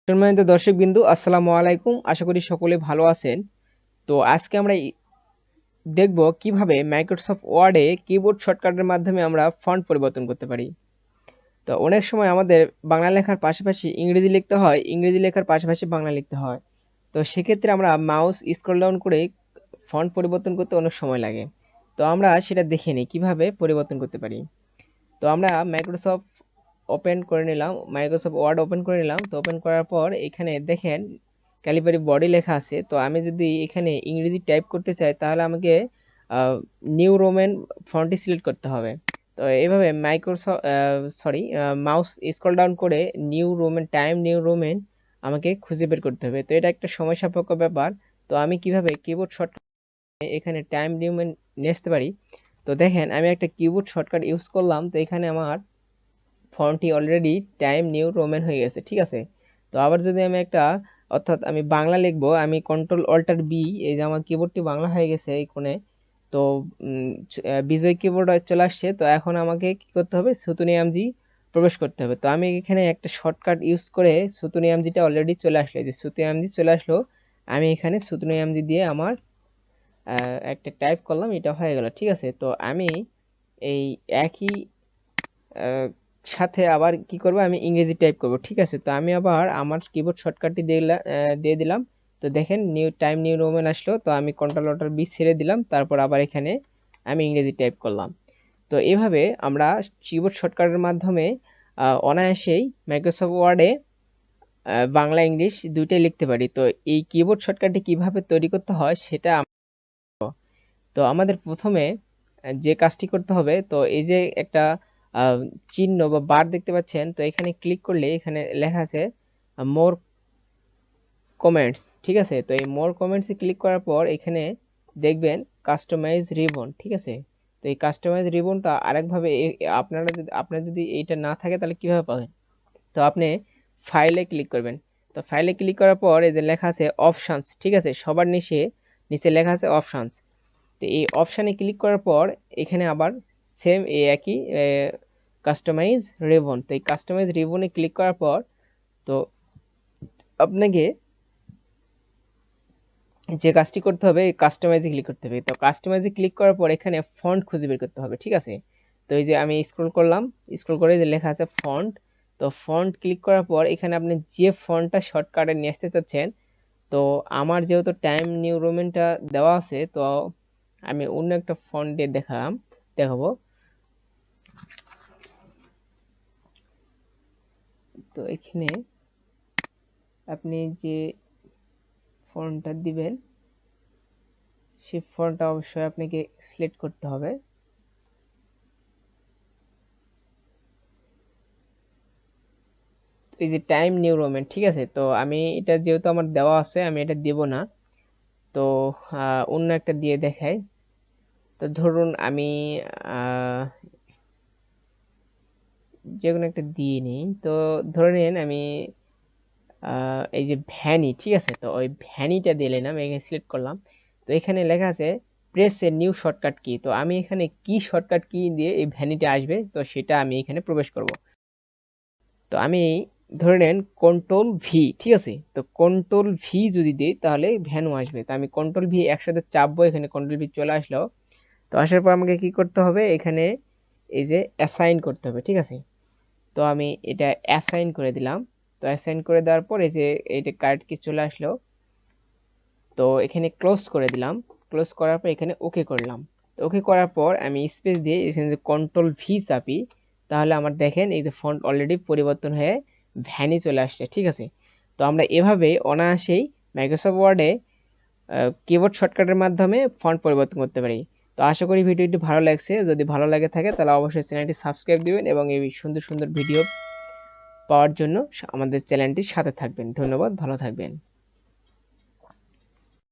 সম্মানিত দর্শকবৃন্দু, আসসালামু আলাইকুম। আশা করি সকলে ভালো আছেন। তো আজকে আমরা দেখব কিভাবে মাইক্রোসফট ওয়ার্ডে কিবোর্ড শর্টকাটের মাধ্যমে আমরা ফন্ট পরিবর্তন করতে পারি। তো অনেক সময় আমাদের বাংলা লেখার পাশাপাশি ইংরেজি লিখতে হয়, ইংরেজি লেখার পাশাপাশি বাংলা লিখতে হয়। তো সেক্ষেত্রে আমরা মাউস স্ক্রল ডাউন করে ফন্ট পরিবর্তন করতে অনেক সময় লাগে। তো আমরা সেটা দেখে নিই কিভাবে পরিবর্তন করতে পারি। তো আমরা মাইক্রোসফট ওয়ার্ড ওপেন করে নিলাম। তো ওপেন করার পর এখানে দেখেন ক্যালিবারি বডি লেখা আছে। তো আমি যদি এখানে ইংরেজি টাইপ করতে চাই তাহলে আমাকে নিউ রোমান ফন্টটি সিলেক্ট করতে হবে। তো এইভাবে মাউস স্ক্রল ডাউন করে নিউ রোমান আমাকে খুঁজে বের করতে হবে। তো এটা একটা সময় সাপেক্ষ ব্যাপার। তো আমি কিভাবে কিবোর্ড শর্টকাট এখানে টাইম নিউ রোমান নিয়ে আসতে পারি। তো দেখেন আমি একটা কিবোর্ড শর্টকাট ইউজ করলাম। তো এখানে আমার ফন্টটি অলরেডি টাইম নিউ রোমান হয়ে গেছে, ঠিক আছে। তো আবার যদি আমি অর্থাৎ আমি বাংলা লিখবো, আমি কন্ট্রোল অল্টার বি, এই যে আমার কিবোর্ডটি বাংলা হয়ে গেছে এই কোণে। তো বিজয় কিবোর্ড চলে আসছে। তো এখন আমাকে কি করতে হবে, সুতুনিয়ামজি প্রবেশ করতে হবে। তো আমি এখানে একটা শর্টকাট ইউজ করে সুতুনিয়ামজিটা অলরেডি চলে আসলো, এই যে সুতুনিয়ামজি চলে আসলো। আমি এখানে সুতুনিয়ামজি দিয়ে আমার একটা টাইপ করলাম, এটা হয়ে গেল, ঠিক আছে। তো আমি এই একই সাথে আবার কি করব, আমি ইংরেজি টাইপ করব, ঠিক আছে। তো আমি আবার আমার কিবোর্ড শর্টকাটটি দিয়ে দিলাম। তো দেখেন নিউ রোমান আসলো। তো আমি কন্ট্রোল অল্টার বি ছেড়ে দিলাম, তারপর আবার এখানে আমি ইংরেজি টাইপ করলাম। তো এভাবে আমরা কিবোর্ড শর্টকাটের মাধ্যমে অনায়াসেই মাইক্রোসফট ওয়ার্ডে বাংলা ইংলিশ দুইটাই লিখতে পারি। তো এই কিবোর্ড শর্টকাটটি কিভাবে তৈরি করতে হয় সেটা তো আমাদের প্রথমে যে কাজটি করতে হবে, তো এই যে একটা চিহ্ন বা বার দেখতে পাচ্ছেন। তো এখানে ক্লিক করলে এখানে লেখা আছে মোর কমেন্টস, ঠিক আছে। তো এই মোর কমেন্টসে ক্লিক করার পর এখানে দেখবেন কাস্টমাইজ রিবন, ঠিক আছে। তো এই কাস্টমাইজ রিবনটা আরেকভাবে আপনার যদি এইটা না থাকে তাহলে কিভাবে পাবেন। তো আপনি ফাইলে ক্লিক করবেন। তো ফাইলে ক্লিক করার পর এই যে লেখা আছে অপশনস, ঠিক আছে, সবার নিচে নিচে লেখা আছে অপশনস। তো এই অপশানে ক্লিক করার পর এখানে আবার সেম এই একই কাস্টমাইজ রিবন। তো এই কাস্টমাইজ রিবনে ক্লিক করার পর তো আপনাকে যে কাজটি করতে হবে, কাস্টমাইজে ক্লিক করতে হবে। তো কাস্টমাইজে ক্লিক করার পর এখানে ফন্ট খুঁজে বের করতে হবে, ঠিক আছে। তো এই যে আমি স্ক্রল করলাম, স্ক্রল করে যে লেখা আছে ফন্ট। তো ফন্ট ক্লিক করার পর এখানে আপনি যে ফন্টটা শর্টকাটে নিয়ে আসতে চাচ্ছেন, তো আমার যেহেতু টাইম নিউ রোমানটা দেওয়া আছে, তো আমি অন্য একটা ফন্ট দিয়ে দেখাবো। তো এখানে আপনি যে ফন্টটা দিবেন সেই ফন্টটা অবশ্যই আপনাকে সিলেক্ট করতে হবে। এই যে টাইম নিউ রোমান, ঠিক আছে। তো আমি এটা যেহেতু আমার দেওয়া আছে আমি এটা দেব না। তো অন্য একটা দিয়ে দেখাই। তো ধরুন আমি যে কোনো একটা দিয়ে নিই। তো ধরে নিন আমি এই যে ভ্যানি, ঠিক আছে। তো ওই ভ্যানিটা দিলে না, আমি এখানে সিলেক্ট করলাম। তো এখানে লেখা আছে press a new shortcut key. তো আমি এখানে কি শর্টকাট কি দিয়ে এই ভ্যানিটা আসবে, তো সেটা আমি এখানে প্রবেশ করব। তো আমি ধরে নেন কন্ট্রোল ভি, ঠিক আছে। তো কন্ট্রোল ভি যদি দিই তাহলে ভ্যানু আসবে। তো আমি কন্ট্রোল ভি একসাথে চাপবো, এখানে কন্ট্রোল ভি চলে আসলো। তো আসার পর আমাকে কি করতে হবে, এখানে এই যে অ্যাসাইন করতে হবে, ঠিক আছে। তো আমি এটা অ্যাসাইন করে দিলাম। তো অ্যাসাইন করে দেওয়ার পর এই যে এইটা কারেক্ট কি চলে আসলো। তো এখানে ক্লোজ করে দিলাম। ক্লোজ করার পর এখানে ওকে করলাম। তো ওকে করার পর আমি স্পেস দিয়ে এখানে যে কন্ট্রোল ভি চাপি, তাহলে আমার দেখেন এই যে ফন্ট অলরেডি পরিবর্তন হয়ে ভ্যানি চলে আসছে, ঠিক আছে। তো আমরা এভাবে অনায়াসেই মাইক্রোসফট ওয়ার্ডে কিবোর্ড শর্টকাটের মাধ্যমে ফন্ট পরিবর্তন করতে পারি। তো আশা করি ভিডিওটি ভালো লাগছে। যদি ভালো লাগে থাকে তাহলে অবশ্যই চ্যানেলটি সাবস্ক্রাইব দিবেন এবং এই সুন্দর সুন্দর ভিডিও পাওয়ার জন্য আমাদের চ্যানেলটির সাথে থাকবেন। ধন্যবাদ, ভালো থাকবেন।